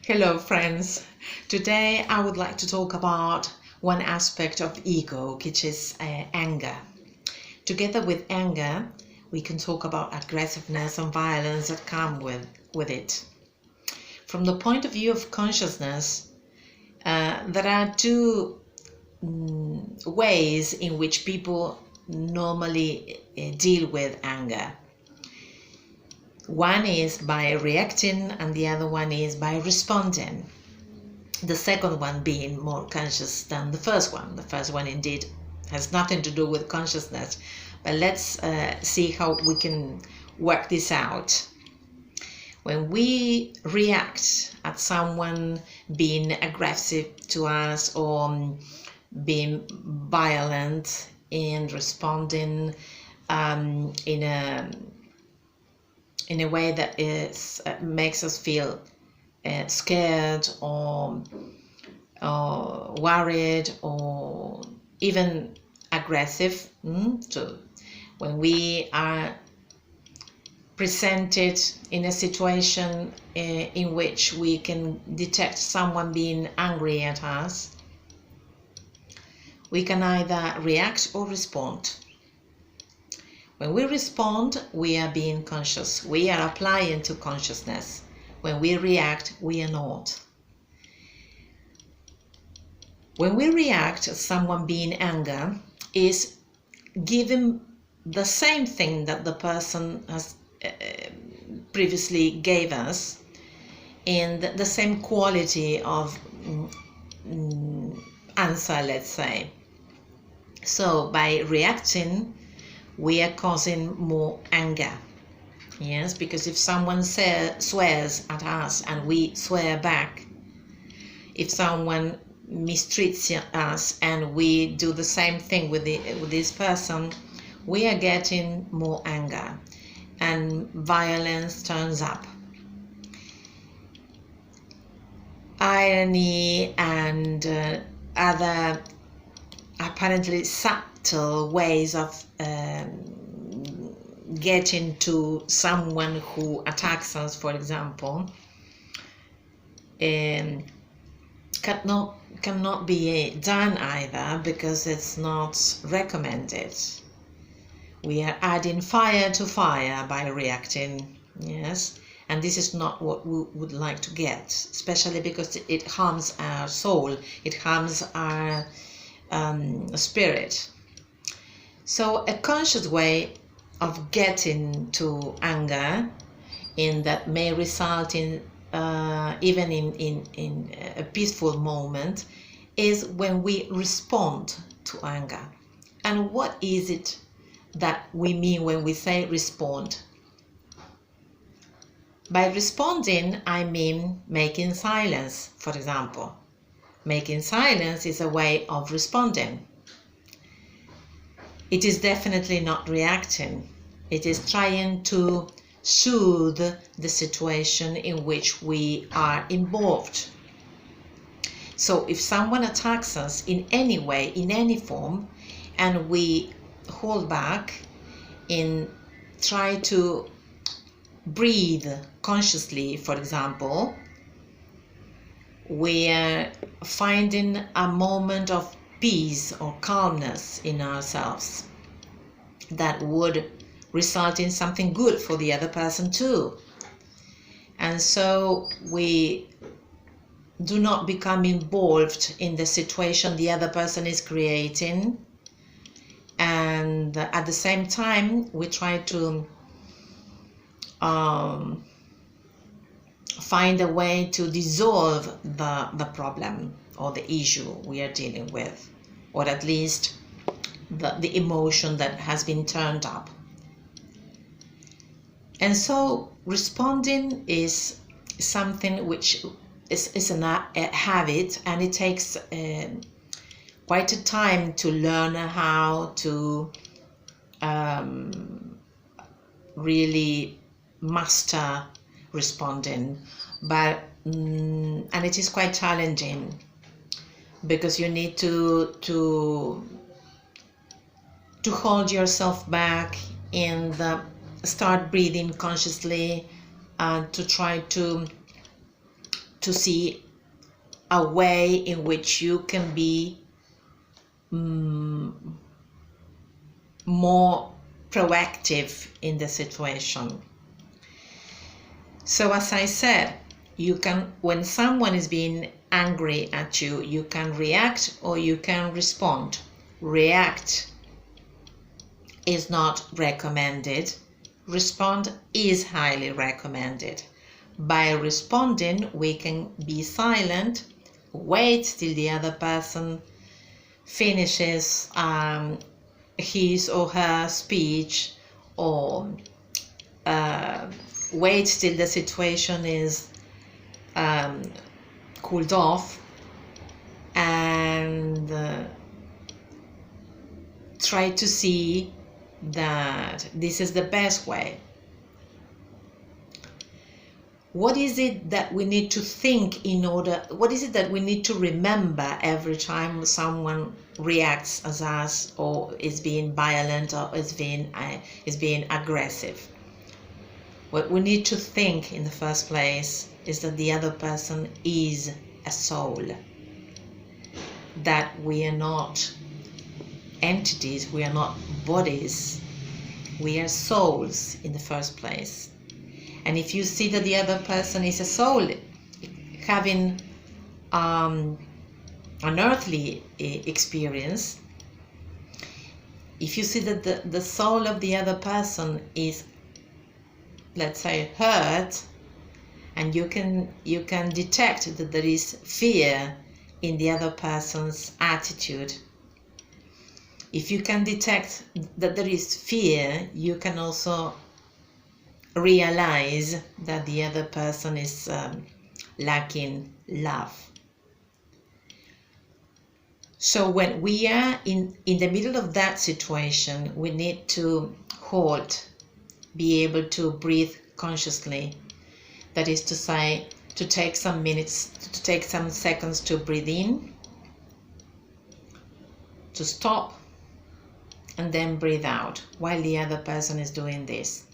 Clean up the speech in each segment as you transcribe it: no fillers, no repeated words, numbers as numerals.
Hello friends, today I would like to talk about one aspect of ego, which is anger. Together with anger, we can talk about aggressiveness and violence that come with it. From the point of view of consciousness, there are two ways in which people normally deal with anger. One is by reacting and the other one is by responding. The second one being more conscious than the first one. The first one indeed has nothing to do with consciousness, but let's see how we can work this out. When we react at someone being aggressive to us or being violent in responding in a way that makes us feel scared or worried or even aggressive. So when we are presented in a situation in which we can detect someone being angry at us, we can either react or respond. When we respond, we are being conscious. We are applying to consciousness. When we react, we are not. When we react to someone being anger, is giving the same thing that the person has previously gave us in the same quality of answer, let's say. So by reacting, we are causing more anger. Yes, because if someone swears at us and we swear back, if someone mistreats us and we do the same thing with this person, we are getting more anger and violence turns up. Irony and other apparently subtle ways of getting to someone who attacks us, for example, cannot be done either, because it's not recommended. We are adding fire to fire by reacting, yes, and this is not what we would like to get, especially because it harms our soul, it harms our spirit. So a conscious way of getting to anger, in that may result in even in a peaceful moment, is when we respond to anger. And what is it that we mean when we say respond? By responding, I mean making silence, for example. Making silence is a way of responding. It is definitely not reacting. It is trying to soothe the situation in which we are involved. So if someone attacks us in any way, in any form, and we hold back and try to breathe consciously, for example, we are finding a moment of peace or calmness in ourselves that would result in something good for the other person too. And so we do not become involved in the situation the other person is creating, and at the same time we try to find a way to dissolve the problem or the issue we are dealing with, or at least the emotion that has been turned up. And so responding is something which is a habit, and it takes quite a time to learn how to really master responding, but and it is quite challenging, because you need to hold yourself back and start breathing consciously, and to try to to see a way in which you can be more proactive in the situation. So as I said, you can, when someone is being angry at you, you can react or you can respond. React is not recommended. Respond is highly recommended. By responding, we can be silent, wait till the other person finishes his or her speech, or wait till the situation is cooled off, and try to see that this is the best way. What is it that we need to think in order, what is it that we need to remember every time someone reacts as us, or is being violent, or is being aggressive? What we need to think in the first place is that the other person is a soul, that we are not entities, we are not bodies, we are souls in the first place. And if you see that the other person is a soul having an earthly experience, if you see that the soul of the other person is, let's say, hurt, and you can detect that there is fear in the other person's attitude, if you can detect that there is fear, you can also realize that the other person is lacking love. So when we are in the middle of that situation, we need to halt, be able to breathe consciously. That is to say, to take some minutes, to take some seconds to breathe in, to stop, and then breathe out while the other person is doing this.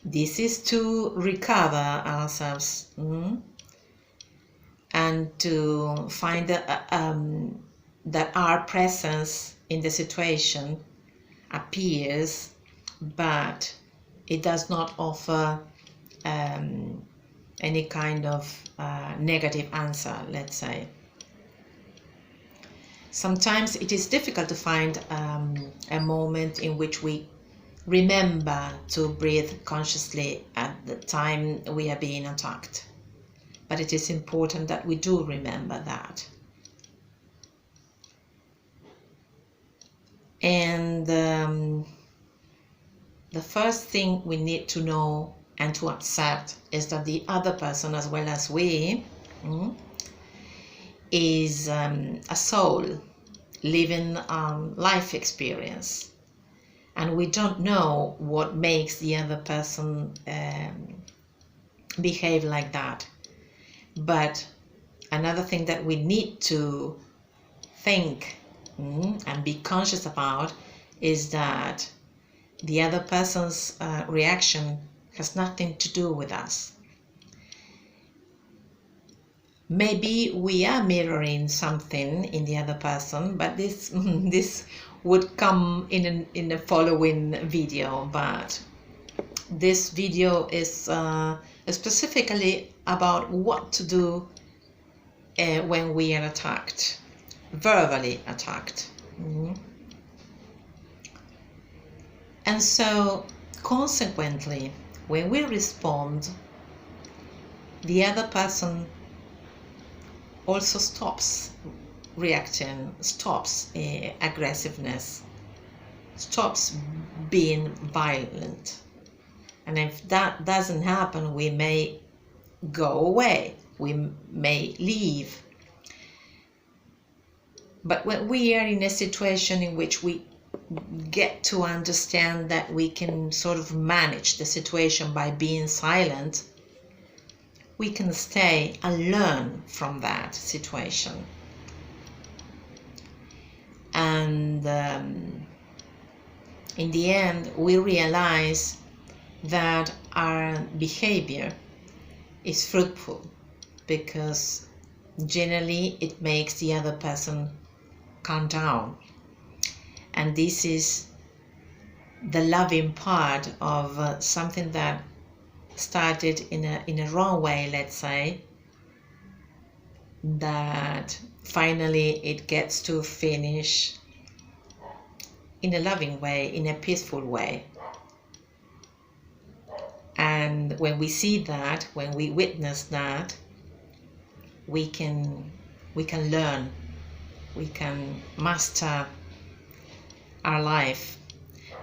This is to recover ourselves and to find that our presence in the situation appears, but it does not offer any kind of negative answer, let's say. Sometimes it is difficult to find a moment in which we remember to breathe consciously at the time we are being attacked. But it is important that we do remember that. And the first thing we need to know and to accept is that the other person, as well as we, is a soul living life experience. And we don't know what makes the other person behave like that. But another thing that we need to think and be conscious about is that the other person's reaction has nothing to do with us. Maybe we are mirroring something in the other person, but this would come in the following video. But this video is specifically about what to do when we are attacked, verbally attacked. And so, consequently, when we respond, the other person also stops reacting, stops aggressiveness, stops being violent. And if that doesn't happen, we may go away, we may leave. But when we are in a situation in which we get to understand that we can sort of manage the situation by being silent, we can stay and learn from that situation. And in the end, we realize that our behavior is fruitful, because generally it makes the other person calm down. And this is the loving part of something that started in a wrong way, let's say, that finally it gets to finish in a loving way, in a peaceful way. And when we see that, when we witness that, we can learn, we can master our life,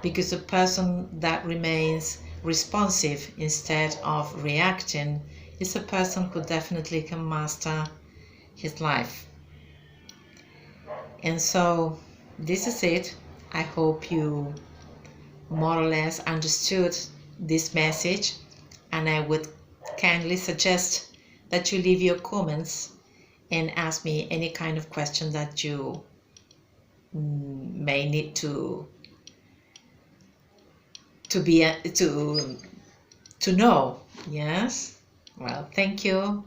because a person that remains responsive instead of reacting is a person who definitely can master his life. And so this is it. I hope you more or less understood this message, and I would kindly suggest that you leave your comments and ask me any kind of question that you may need to know. Yes, well, thank you.